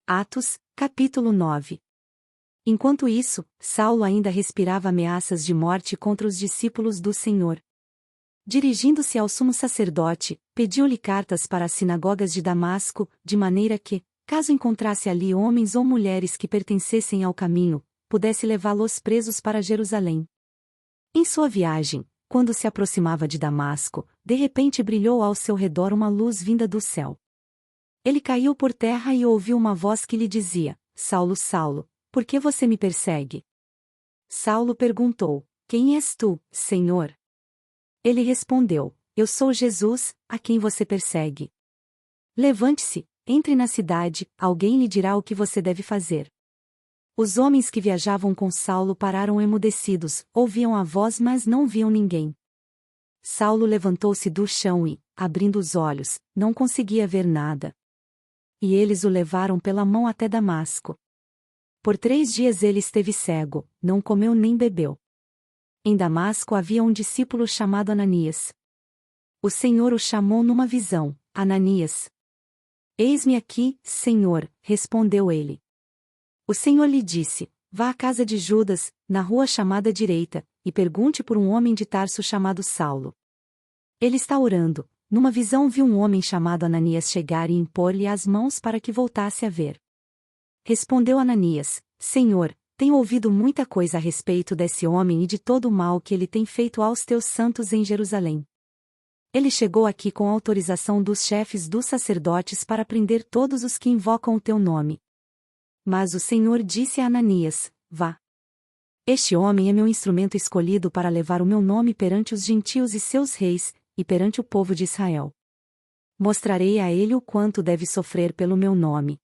Atos, capítulo 9. Enquanto isso, Saulo ainda respirava ameaças de morte contra os discípulos do Senhor. Dirigindo-se ao sumo sacerdote, pediu-lhe cartas para as sinagogas de Damasco, de maneira que, caso encontrasse ali homens ou mulheres que pertencessem ao caminho, pudesse levá-los presos para Jerusalém. Em sua viagem, quando se aproximava de Damasco, de repente brilhou ao seu redor uma luz vinda do céu. Ele caiu por terra e ouviu uma voz que lhe dizia: Saulo, Saulo, por que você me persegue? Saulo perguntou: Quem és tu, Senhor? Ele respondeu: Eu sou Jesus, a quem você persegue. Levante-se, entre na cidade, alguém lhe dirá o que você deve fazer. Os homens que viajavam com Saulo pararam emudecidos, ouviam a voz mas não viam ninguém. Saulo levantou-se do chão e, abrindo os olhos, não conseguia ver nada. E eles o levaram pela mão até Damasco. Por 3 dias ele esteve cego, não comeu nem bebeu. Em Damasco havia um discípulo chamado Ananias. O Senhor o chamou numa visão: Ananias. Eis-me aqui, Senhor, respondeu ele. O Senhor lhe disse: Vá à casa de Judas, na rua chamada Direita, e pergunte por um homem de Tarso chamado Saulo. Ele está orando. Numa visão viu um homem chamado Ananias chegar e impor-lhe as mãos para que voltasse a ver. Respondeu Ananias: Senhor, tenho ouvido muita coisa a respeito desse homem e de todo o mal que ele tem feito aos teus santos em Jerusalém. Ele chegou aqui com autorização dos chefes dos sacerdotes para prender todos os que invocam o teu nome. Mas o Senhor disse a Ananias: Vá. Este homem é meu instrumento escolhido para levar o meu nome perante os gentios e seus reis, e perante o povo de Israel. Mostrarei a ele o quanto deve sofrer pelo meu nome.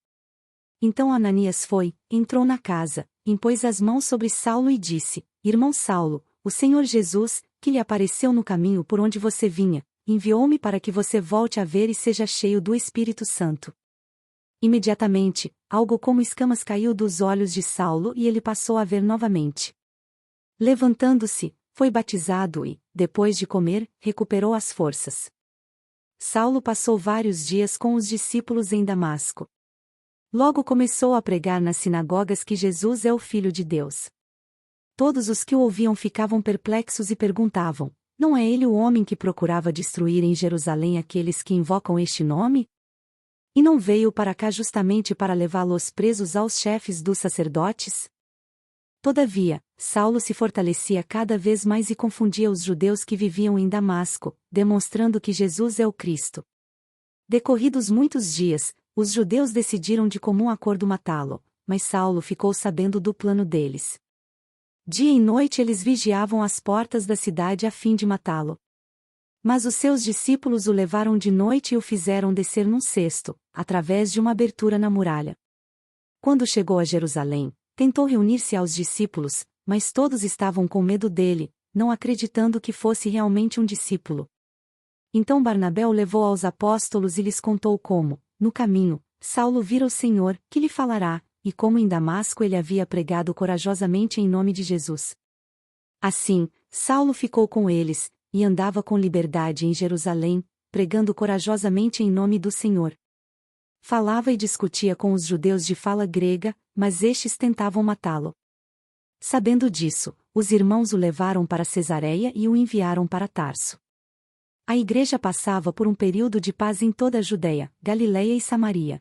Então Ananias foi, entrou na casa, impôs as mãos sobre Saulo e disse: Irmão Saulo, o Senhor Jesus, que lhe apareceu no caminho por onde você vinha, enviou-me para que você volte a ver e seja cheio do Espírito Santo. Imediatamente, algo como escamas caiu dos olhos de Saulo e ele passou a ver novamente. Levantando-se, foi batizado e, depois de comer, recuperou as forças. Saulo passou vários dias com os discípulos em Damasco. Logo começou a pregar nas sinagogas que Jesus é o Filho de Deus. Todos os que o ouviam ficavam perplexos e perguntavam: Não é ele o homem que procurava destruir em Jerusalém aqueles que invocam este nome? E não veio para cá justamente para levá-los presos aos chefes dos sacerdotes? Todavia, Saulo se fortalecia cada vez mais e confundia os judeus que viviam em Damasco, demonstrando que Jesus é o Cristo. Decorridos muitos dias, os judeus decidiram de comum acordo matá-lo, mas Saulo ficou sabendo do plano deles. Dia e noite eles vigiavam as portas da cidade a fim de matá-lo. Mas os seus discípulos o levaram de noite e o fizeram descer num cesto, através de uma abertura na muralha. Quando chegou a Jerusalém, tentou reunir-se aos discípulos, mas todos estavam com medo dele, não acreditando que fosse realmente um discípulo. Então Barnabé o levou aos apóstolos e lhes contou como, no caminho, Saulo vira o Senhor, que lhe falará, e como em Damasco ele havia pregado corajosamente em nome de Jesus. Assim, Saulo ficou com eles, e andava com liberdade em Jerusalém, pregando corajosamente em nome do Senhor. Falava e discutia com os judeus de fala grega, mas estes tentavam matá-lo. Sabendo disso, os irmãos o levaram para Cesareia e o enviaram para Tarso. A igreja passava por um período de paz em toda a Judéia, Galiléia e Samaria.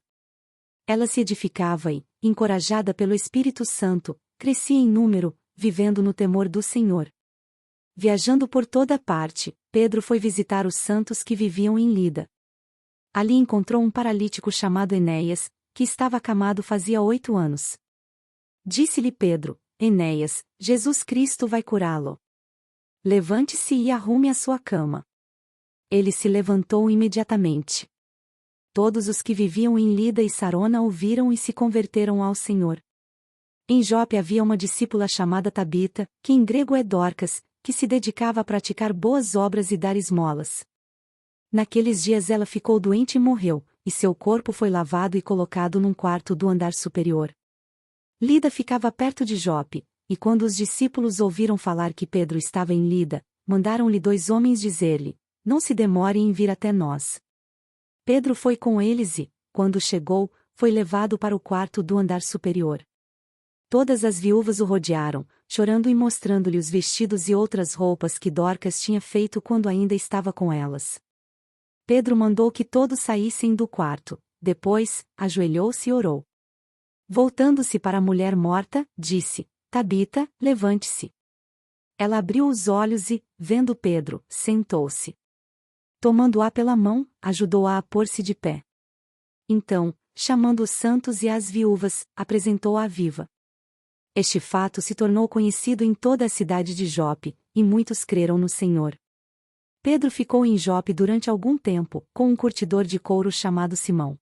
Ela se edificava e, encorajada pelo Espírito Santo, crescia em número, vivendo no temor do Senhor. Viajando por toda parte, Pedro foi visitar os santos que viviam em Lida. Ali encontrou um paralítico chamado Enéas, que estava acamado fazia 8 anos. Disse-lhe Pedro: Enéas, Jesus Cristo vai curá-lo. Levante-se e arrume a sua cama. Ele se levantou imediatamente. Todos os que viviam em Lida e Sarona ouviram e se converteram ao Senhor. Em Jope havia uma discípula chamada Tabita, que em grego é Dorcas, que se dedicava a praticar boas obras e dar esmolas. Naqueles dias ela ficou doente e morreu, e seu corpo foi lavado e colocado num quarto do andar superior. Lida ficava perto de Jope, e quando os discípulos ouviram falar que Pedro estava em Lida, mandaram-lhe 2 homens dizer-lhe: Não se demore em vir até nós. Pedro foi com eles e, quando chegou, foi foi levado para o quarto do andar superior. Todas as viúvas o rodearam, chorando e mostrando-lhe os vestidos e outras roupas que Dorcas tinha feito quando ainda estava com elas. Pedro mandou que todos saíssem do quarto, depois, ajoelhou-se e orou. Voltando-se para a mulher morta, disse: Tabita, levante-se. Ela abriu os olhos e, vendo Pedro, sentou-se. Tomando-a pela mão, ajudou-a a pôr-se de pé. Então, chamando os santos e as viúvas, apresentou-a viva. Este fato se tornou conhecido em toda a cidade de Jope, e muitos creram no Senhor. Pedro ficou em Jope durante algum tempo, com um curtidor de couro chamado Simão.